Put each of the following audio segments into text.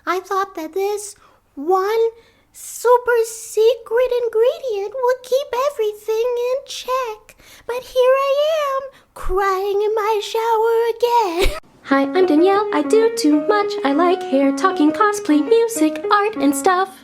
I thought that this one super secret ingredient would keep everything in check. But here I am, crying in my shower again. Hi, I'm Danielle. I do too much. I like hair, talking, cosplay, music, art, and stuff.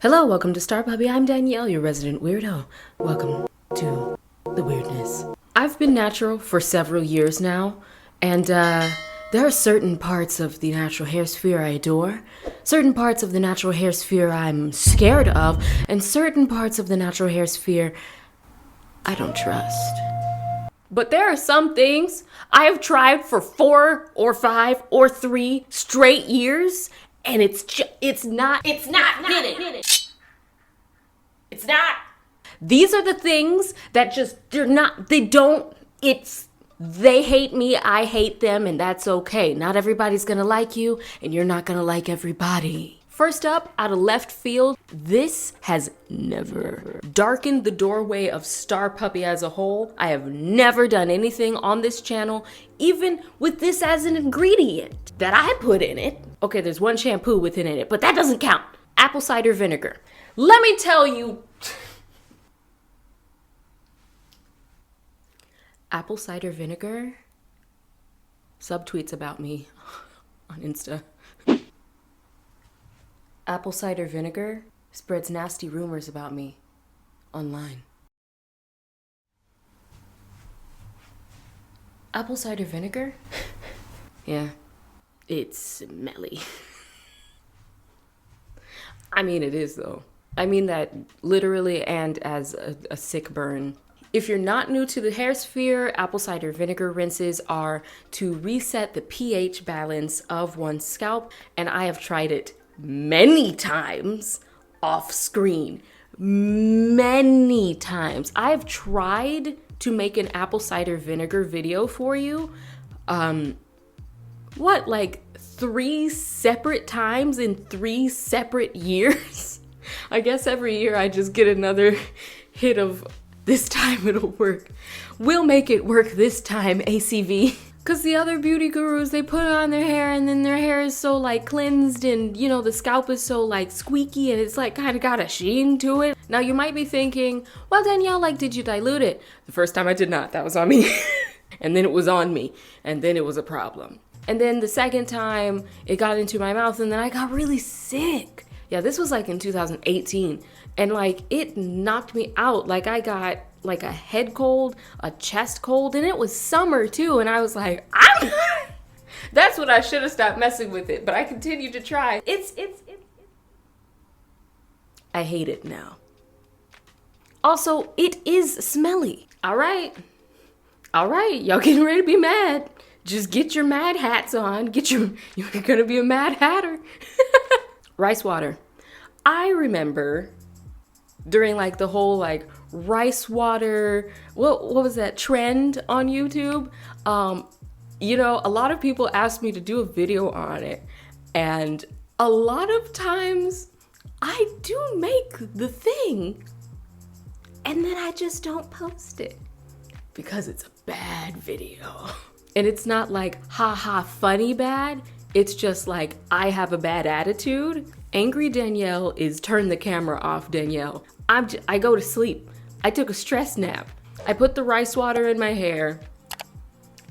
Hello, welcome to StarPuppy. I'm Danielle, your resident weirdo. Welcome to the weirdness. I've been natural for several years now, and there are certain parts of the natural hair sphere I adore, certain parts of the natural hair sphere I'm scared of, and certain parts of the natural hair sphere I don't trust. But there are some things I have tried for 4 or 5 or 3 straight years, and it's not hitting. It's not. These are the things that they hate me, I hate them, and that's okay. Not everybody's gonna like you, and you're not gonna like everybody. First up, out of left field, this has never darkened the doorway of StarPuppy as a whole. I have never done anything on this channel, even with this as an ingredient that I put in it. Okay, there's one shampoo within it, but that doesn't count. Apple cider vinegar. Let me tell you, apple cider vinegar subtweets about me on Insta. Apple cider vinegar spreads nasty rumors about me online. Apple cider vinegar? Yeah, it's smelly. I mean, it is though. I mean that literally and as a sick burn. If you're not new to the hair sphere, apple cider vinegar rinses are to reset the pH balance of one's scalp, and I have tried it many times off screen. Many times. I've tried to make an apple cider vinegar video for you. Like 3 separate times in 3 separate years? I guess every year I just get another hit of this time it'll work. We'll make it work this time, ACV. Cause the other beauty gurus, they put it on their hair and then their hair is so like cleansed and you know, the scalp is so like squeaky and it's like kind of got a sheen to it. Now you might be thinking, well Danielle, like did you dilute it? The first time I did not, that was on me. And then it was on me and then it was a problem. And then the second time it got into my mouth and then I got really sick. Yeah, this was like in 2018 and like it knocked me out. Like I got like a head cold, a chest cold, and it was summer too. And I was like, that's when I should have stopped messing with it, but I continued to try. I hate it now. Also, it is smelly. All right, y'all getting ready to be mad. Just get your mad hats on. You're gonna be a mad hatter. Rice water. I remember during like the whole like rice water, what was that trend on YouTube? You know, a lot of people asked me to do a video on it. And a lot of times I do make the thing and then I just don't post it because it's a bad video. And it's not like, haha, funny bad. It's just like, I have a bad attitude. Angry Danielle is turn the camera off Danielle. I go to sleep. I took a stress nap. I put the rice water in my hair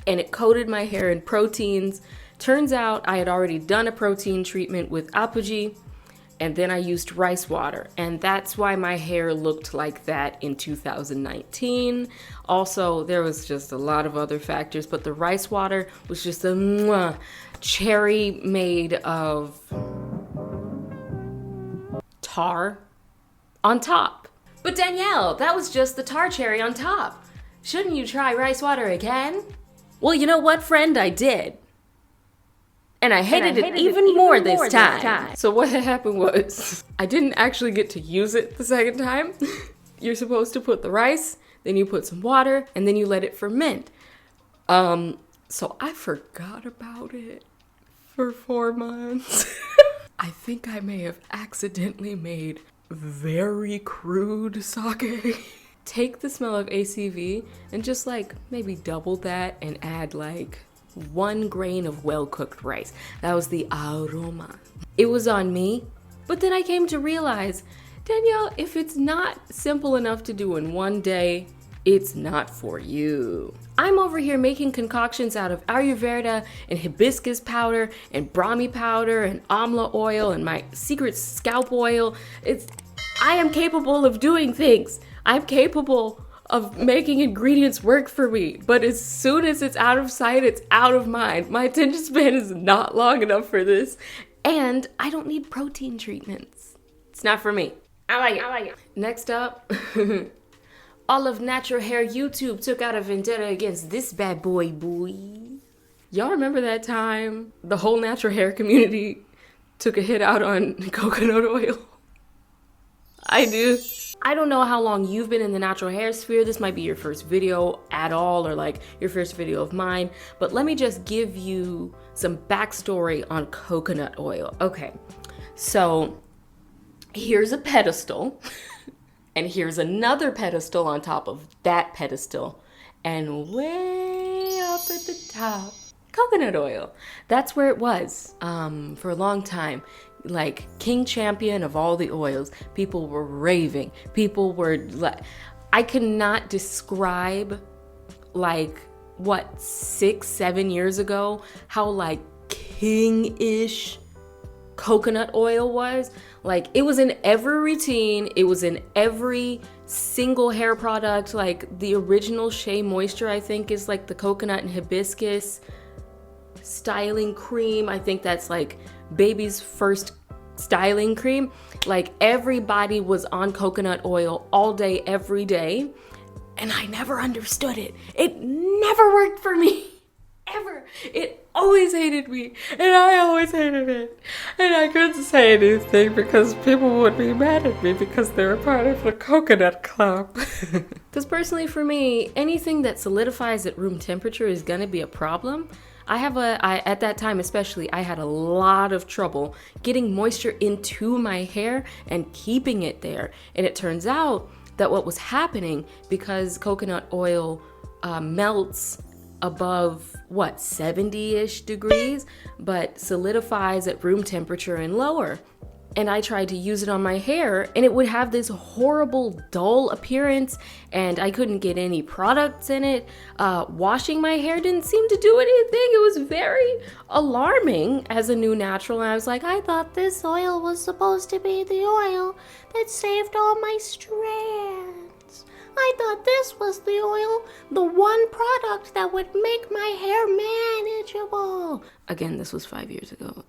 and it coated my hair in proteins. Turns out I had already done a protein treatment with Apogee and then I used rice water. And that's why my hair looked like that in 2019. Also, there was just a lot of other factors, but the rice water was just a cherry made of tar on top. But Danielle, that was just the tar cherry on top. Shouldn't you try rice water again? Well, you know what, friend? I did. And I hated it even more this time. So what happened was, I didn't actually get to use it the second time. You're supposed to put the rice, then you put some water, and then you let it ferment. So I forgot about it for 4 months. I think I may have accidentally made very crude sake. take the smell of ACV and just like maybe double that and add like 1 grain of well-cooked rice. That was the aroma. It was on me, but then I came to realize, Danielle, if it's not simple enough to do in one day, it's not for you. I'm over here making concoctions out of Ayurveda and hibiscus powder and Brahmi powder and amla oil and my secret scalp oil. I am capable of doing things. I'm capable of making ingredients work for me. But as soon as it's out of sight, it's out of mind. My attention span is not long enough for this. And I don't need protein treatments. It's not for me. I like it. Next up, all of Natural Hair YouTube took out a vendetta against this bad boy. Y'all remember that time the whole natural hair community took a hit out on coconut oil? I do. I don't know how long you've been in the natural hair sphere. This might be your first video at all, or like your first video of mine, but let me just give you some backstory on coconut oil. Okay, so here's a pedestal, and here's another pedestal on top of that pedestal, and way up at the top, coconut oil. That's where it was for a long time. Like king champion of all the oils. People were raving. People were like, I could not describe like what 6-7 years ago how like king-ish coconut oil was. Like it was in every routine. It was in every single hair product. Like the original Shea Moisture, I think, is like the coconut and hibiscus styling cream. I think that's like baby's first styling cream. Like everybody was on coconut oil all day, every day. And I never understood it. It never worked for me. Ever. It always hated me. And I always hated it. And I couldn't say anything because people would be mad at me because they were part of the coconut club. Because personally for me, anything that solidifies at room temperature is gonna be a problem. At that time especially, I had a lot of trouble getting moisture into my hair and keeping it there. And it turns out that what was happening, because coconut oil melts above, 70-ish degrees, but solidifies at room temperature and lower. And I tried to use it on my hair and it would have this horrible dull appearance and I couldn't get any products in it. Washing my hair didn't seem to do anything. It was very alarming as a new natural. And I was like, I thought this oil was supposed to be the oil that saved all my strands. I thought this was the oil, the one product that would make my hair manageable. Again, this was 5 years ago.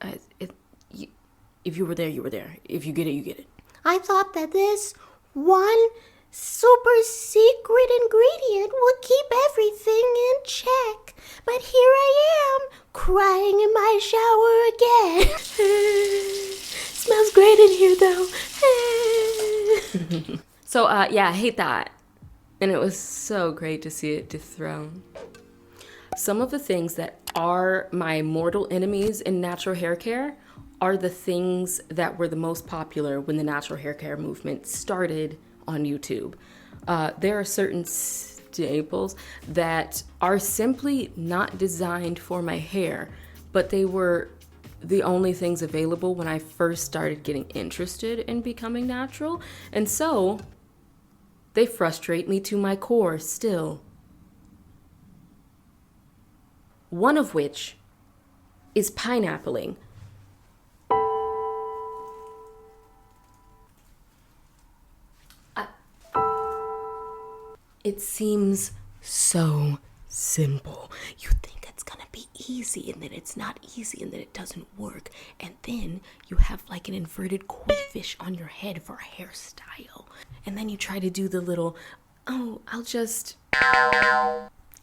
If you were there, you were there. If you get it, you get it. I thought that this one super secret ingredient would keep everything in check. But here I am, crying in my shower again. Smells great in here though. So yeah, I hate that. And it was so great to see it dethroned. Some of the things that are my mortal enemies in natural hair care are the things that were the most popular when the natural hair care movement started on YouTube. There are certain staples that are simply not designed for my hair, but they were the only things available when I first started getting interested in becoming natural. And so they frustrate me to my core still. One of which is pineappling. It seems so simple. You think it's gonna be easy, and then it's not easy, and then it doesn't work. And then you have like an inverted koi fish on your head for a hairstyle. And then you try to do the little, oh, I'll just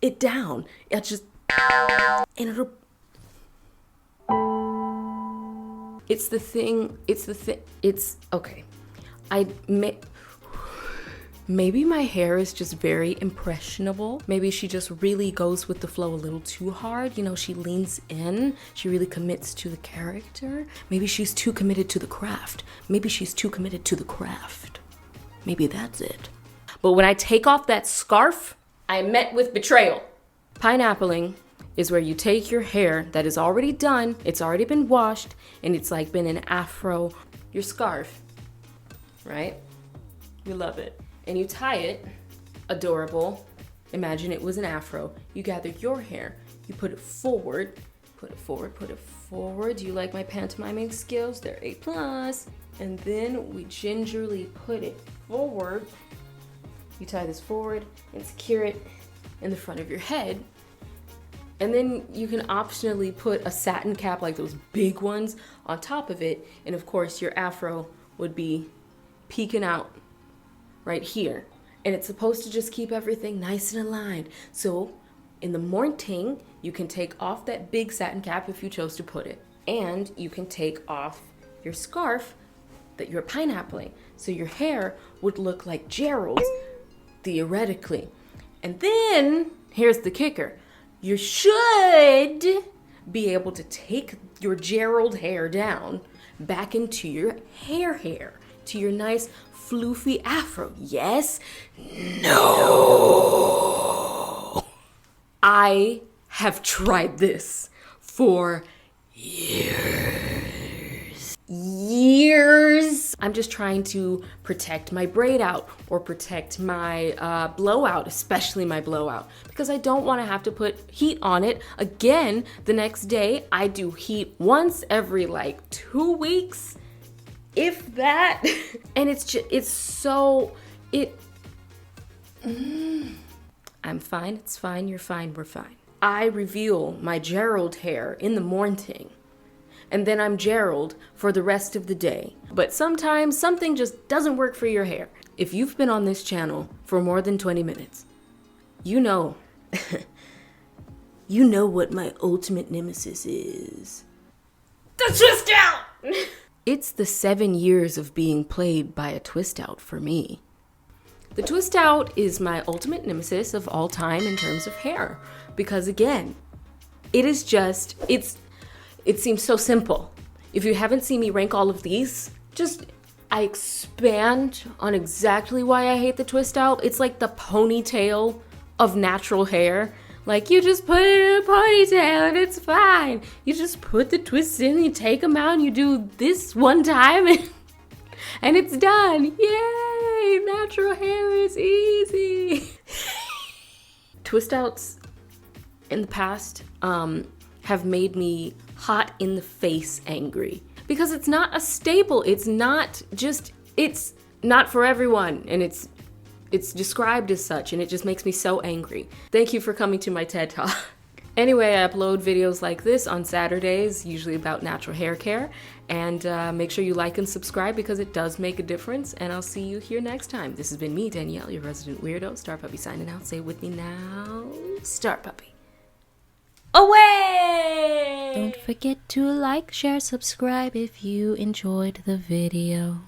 it down. I'll just, and it'll, it's okay. Maybe my hair is just very impressionable. Maybe she just really goes with the flow a little too hard. You know, she leans in. She really commits to the character. Maybe she's too committed to the craft. Maybe she's too committed to the craft. Maybe that's it. But when I take off that scarf, I am met with betrayal. Pineappling is where you take your hair that is already done, it's already been washed, and it's like been an afro, your scarf, right? You love it. And you tie it, adorable. Imagine it was an afro. You gather your hair, you put it forward, put it forward, put it forward. Do you like my pantomiming skills? They're A+. And then we gingerly put it forward. You tie this forward and secure it in the front of your head. And then you can optionally put a satin cap, like those big ones, on top of it. And of course, your afro would be peeking out right here. And it's supposed to just keep everything nice and aligned. So in the morning, you can take off that big satin cap if you chose to put it. And you can take off your scarf that you're pineappling. So your hair would look like Gerald's, theoretically. And then, here's the kicker. You should be able to take your Gerald hair down back into your hair, to your nice floofy afro. Yes? No. I have tried this for years. I'm just trying to protect my braid out or protect my blowout, especially my blowout, because I don't want to have to put heat on it again the next day. I do heat once every like 2 weeks, if that. And I'm fine, it's fine, you're fine, we're fine. I reveal my Gerald hair in the morning, and then I'm Gerald for the rest of the day. But sometimes something just doesn't work for your hair. If you've been on this channel for more than 20 minutes, you know, you know what my ultimate nemesis is. The twist out! It's the 7 years of being played by a twist out for me. The twist out is my ultimate nemesis of all time in terms of hair. Because again, it seems so simple. If you haven't seen me rank all of these, I expand on exactly why I hate the twist out. It's like the ponytail of natural hair. Like, you just put it in a ponytail and it's fine. You just put the twists in, you take them out, and you do this one time and it's done. Yay! Natural hair is easy. Twist outs in the past have made me hot in the face angry, because it's not a staple. It's not for everyone, and it's described as such, and it just makes me so angry. Thank you for coming to my TED Talk. Anyway, I upload videos like this on Saturdays, usually about natural hair care, and make sure you like and subscribe because it does make a difference, and I'll see you here next time. This has been me, Danielle, your resident weirdo. StarPuppy signing out. Say it with me now. StarPuppy. Away! Don't forget to like, share, subscribe if you enjoyed the video.